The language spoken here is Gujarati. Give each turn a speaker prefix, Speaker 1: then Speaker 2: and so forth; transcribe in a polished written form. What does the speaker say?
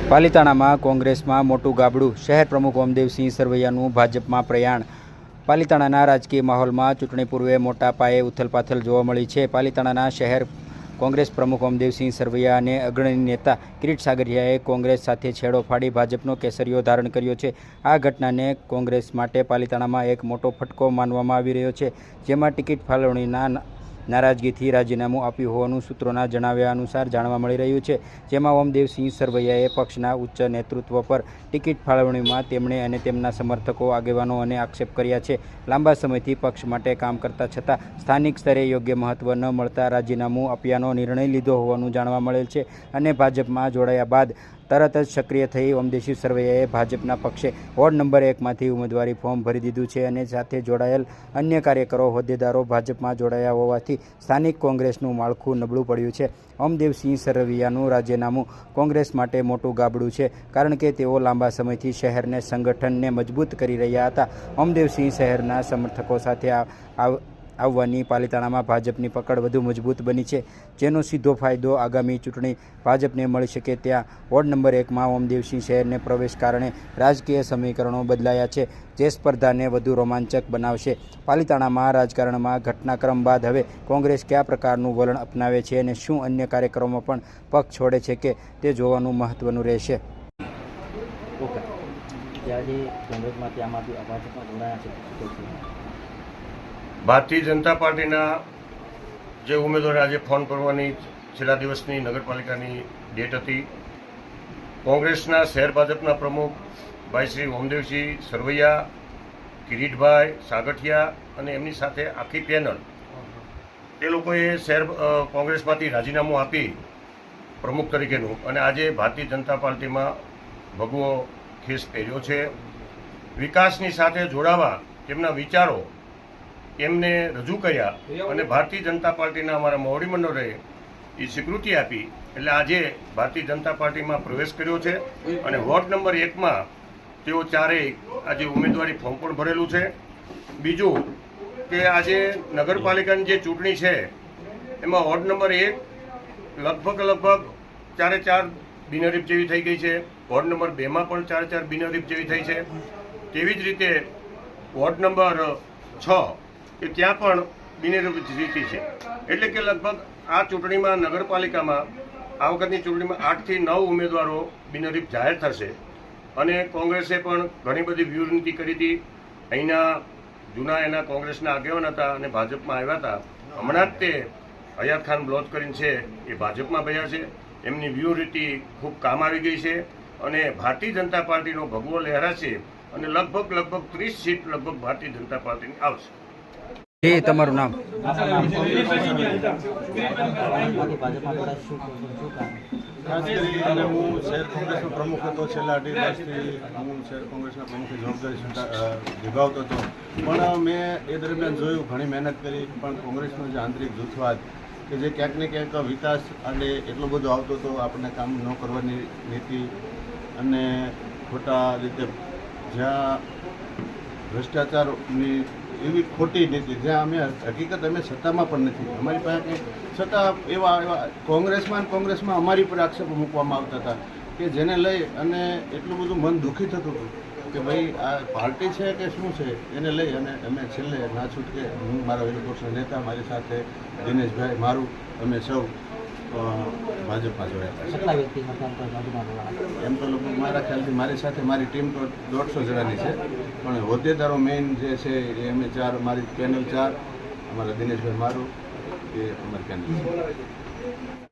Speaker 1: પાલિતાણામાં કોંગ્રેસમાં મોટું ગાબડું, શહેર પ્રમુખ ઓમદેવસિંહ સરવૈયાનું ભાજપમાં પ્રયાણ. પાલિતાણાના રાજકીય માહોલમાં ચૂંટણી પૂર્વે મોટા પાયે ઉથલપાથલ જોવા મળી છે. પાલિતાણાના શહેર કોંગ્રેસ પ્રમુખ ઓમદેવસિંહ સરવૈયા અને અગ્રણી નેતા કિરીટ સાગરિયાએ કોંગ્રેસ સાથે છેડો ફાડી ભાજપનો કેસરીયો ધારણ કર્યો છે. આ ઘટનાને કોંગ્રેસ માટે પાલિતાણામાં એક મોટો ફટકો માનવામાં આવી રહ્યો છે, જેમાં ટિકિટ ફાળવણીના નારાજગીથી રાજીનામું આપ્યું હોવાનું સૂત્રોના જણાવ્યા અનુસાર જાણવા મળી રહ્યું છે. જેમાં ઓમદેવસિંહ સરવૈયાએ પક્ષના ઉચ્ચ નેતૃત્વ પર ટિકિટ ફાળવણીમાં તેમણે અને તેમના સમર્થકો, આગેવાનો અને આક્ષેપ કર્યા છે. લાંબા સમયથી પક્ષ માટે કામ કરતા છતાં સ્થાનિક સ્તરે યોગ્ય મહત્વ ન મળતા રાજીનામું આપ્યાનો નિર્ણય લીધો હોવાનું જાણવા મળેલ છે અને ભાજપમાં જોડાયા બાદ તરત જ સક્રિય થઈ ઓમદેવસિંહ સરવૈયાએ ભાજપના પક્ષે વોર્ડ નંબર 1માંથી ઉમેદવારી ફોર્મ ભરી દીધું છે અને સાથે જોડાયેલ અન્ય કાર્યકરો, હોદ્દેદારો ભાજપમાં જોડાયા હોવાથી સ્થાનિક કોંગ્રેસનું માળખું નબળું પડ્યું છે. ઓમદેવસિંહ સરવૈયાનું રાજીનામું કોંગ્રેસ માટે મોટું ગાબડું છે, કારણ કે તેઓ લાંબા સમયથી શહેરને સંગઠનને મજબૂત કરી રહ્યા હતા. ઓમદેવસિંહ શહેરના સમર્થકો સાથે આવવાની પાલિતાણામાં ભાજપની પકડ વધુ મજબૂત બની છે, જેનો સીધો ફાયદો આગામી ચૂંટણી ભાજપને મળી શકે. ત્યાં વોર્ડ નંબર 1માં ઓમદેવસિંહ શહેરને પ્રવેશ કારણે રાજકીય સમીકરણો બદલાયા છે, જે સ્પર્ધાને વધુ રોમાંચક બનાવશે. પાલિતાણામાં રાજકારણમાં ઘટનાક્રમ બાદ હવે કોંગ્રેસ કયા પ્રકારનું વલણ અપનાવે છે અને શું અન્ય કાર્યક્રમો પણ પક્ષ છોડે છે કે તે જોવાનું મહત્વનું રહેશે.
Speaker 2: ભારતીય જનતા પાર્ટીના જે ઉમેદવારે આજે ફોન કરવાની છેલ્લા દિવસની નગરપાલિકાની ડેટ હતી, કોંગ્રેસના શહેર ભાજપના પ્રમુખ ભાઈ શ્રી ઓમદેવસિંહ સરવૈયા, કિરીટભાઈ સાગઠિયા અને એમની સાથે આખી પેનલ, તે લોકોએ શહેર કોંગ્રેસમાંથી રાજીનામું આપી પ્રમુખ તરીકેનું અને આજે ભારતીય જનતા પાર્ટીમાં ભગવો ખેસ પહેર્યો છે. વિકાસની સાથે જોડાવા તેમના વિચારો એમને રજૂ કર્યા અને ભારતીય જનતા પાર્ટીના અમારા મોવડી મંડળે એ સ્વીકૃતિ આપી. એટલે આજે ભારતીય જનતા પાર્ટીમાં પ્રવેશ કર્યો છે અને વોર્ડ નંબર 1માં તેઓ ચારેય આજે ઉમેદવારી ફોર્મ પણ ભરેલું છે. બીજું કે આજે નગરપાલિકાની જે ચૂંટણી છે એમાં વોર્ડ નંબર 1 લગભગ 4 બિનહરીફ જેવી થઈ ગઈ છે. વોર્ડ નંબર 2માં પણ 4 બિનહરીફ જેવી થઈ છે. તેવી જ રીતે વોર્ડ નંબર 6 કે ત્યાં પણ બિનહરીફ જીતી છે. એટલે કે લગભગ આ ચૂંટણીમાં નગરપાલિકામાં આ વખતની ચૂંટણીમાં 8 થી 9 ઉમેદવારો બિનહરીફ જાહેર થશે અને કોંગ્રેસે પણ ઘણી બધી વ્યૂહનીતિ કરી હતી. અહીંના જૂના એના કોંગ્રેસના આગેવાન હતા અને ભાજપમાં આવ્યા હતા. હમણાં જ તે હયાત ખાન બ્લોચ કરીને છે એ ભાજપમાં ગયા છે. એમની વ્યૂહનીતિ ખૂબ કામ આવી ગઈ છે અને ભારતીય જનતા પાર્ટીનો ભગવો લહેરાશે અને લગભગ 30 સીટ લગભગ ભારતીય જનતા પાર્ટીની આવશે.
Speaker 1: તમારું નામ?
Speaker 3: ખાસ કરી અને હું શહેર કોંગ્રેસનો પ્રમુખ હતો. છેલ્લા 2.5 વર્ષથી હું શહેર કોંગ્રેસના પ્રમુખની જવાબદારી નિભાવતો હતો. પણ મેં એ દરમિયાન જોયું, ઘણી મહેનત કરી, પણ કોંગ્રેસનો જે આંતરિક જૂથવાદ કે જે ક્યાંક ને ક્યાંક વિકાસ અને એટલો બધો આવતો હતો, આપણને કામ ન કરવાની નીતિ અને ખોટા રીતે જ્યાં ભ્રષ્ટાચારની એવી ખોટી નીતિ, જ્યાં અમે હકીકત અમે સત્તામાં પણ નથી, અમારી પાસે કંઈ છતાં એવા કોંગ્રેસમાં અમારી પર આક્ષેપો મૂકવામાં આવતા હતા કે જેને લઈ અને એટલું બધું મન દુઃખી થતું હતું કે ભાઈ આ પાર્ટી છે કે શું છે, એને લઈ અને અમે છેલ્લે ના છૂટકે હું, મારા વિરોધ પક્ષના નેતા, મારી સાથે દિનેશભાઈ, મારું, અમે સૌ ભાજપમાં જોડાયા. એમ તો લોકો મારા ખ્યાલથી મારી સાથે મારી ટીમ તો 150 જણાની છે, પણ હોદ્દેદારો મેઇન જે છે એ અમે 4, મારી પેનલ 4, અમારા દિનેશભાઈ, મારું, એ અમારી પેનલ છે.